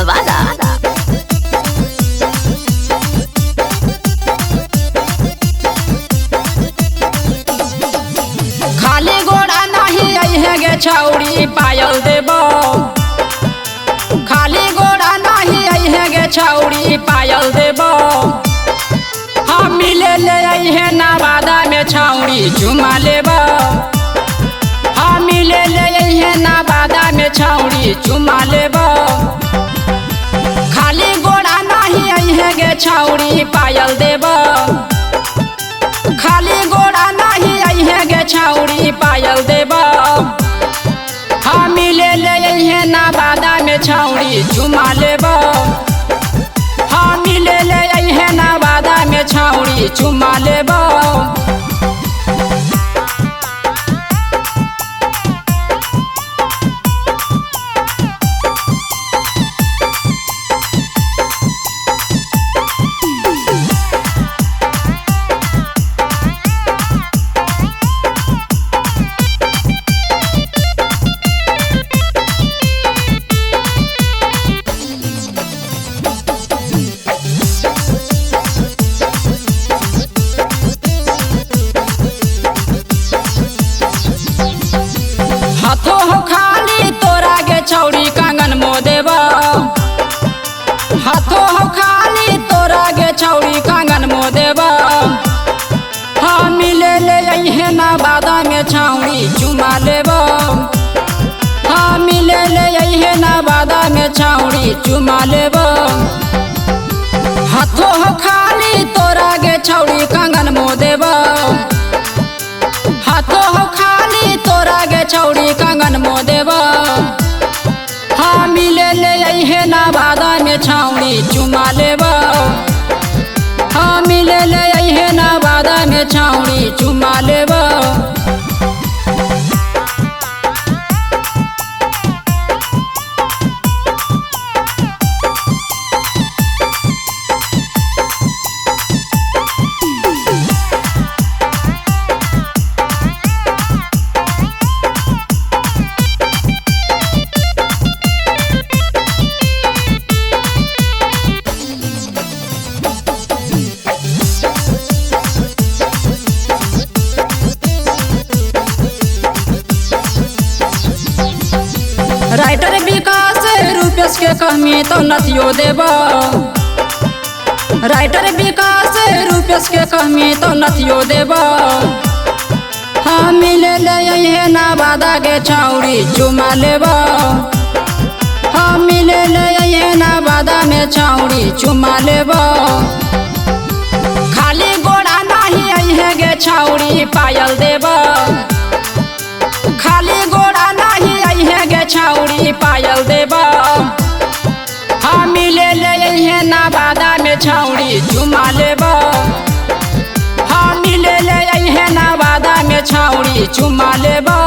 नवादा। खाली गोड़ा नहीं है गे छौड़ी पायल देबो, खाली गोड़ा नहीं है गे छौड़ी पायल देबो। हम मिले ले है नवादा में छौड़ी चुमा लेबो, हम मिले ले है नवादा में छौड़ी चुमा लेबो। खाली गोड़ा नहीं है गे छौड़ी पायल देबो, खाली गोड़ा नहीं है गे छौड़ी पायल देबो। हम मिले ले है नवादा में छौड़ी चुमा लेबो, हम मिले ले है नवादा में छौड़ी चुमा लेबो। हाथों हो खाली तोरा गे छौड़ी कंगन मो देबो, हाथों हो खाली तोरा गे छौड़ी कंगन मो देबो। हम मिले ले है नवादा में छौड़ी चुमा लेबो, हम मिले ले है नवादा में छौड़ी चुमा लेबो। हाथों हो खाली तोरा गे छौड़ी कंगन मो देबो, हाथों हो खाली तोरा गे छौड़ी कंगन मो देबो। हम मिले ले है नवादा में छौड़ी चुमा लेबो, हम मिले ले है नवादा में छौड़ी चुमा लेबो। राइटर विकास रूपेश के कहमी तो नथियो देबो, राइटर विकास रूपेश के कहमी तो नथियो देबो। हम मिले ले है नवादा गे छौड़ी चुमा लेबो, हम मिले ले है नवादा में छौड़ी चुमा लेबो। खाली गोड़ा नहीं है गे छौड़ी पायल देबो, खाली गोड़ा नहीं है गे छौड़ी पायल देबो। हम मिले ले है नवादा में छौड़ी चुमा लेबो, हम मिले ले है नवादा में छौड़ी चुमा लेबो।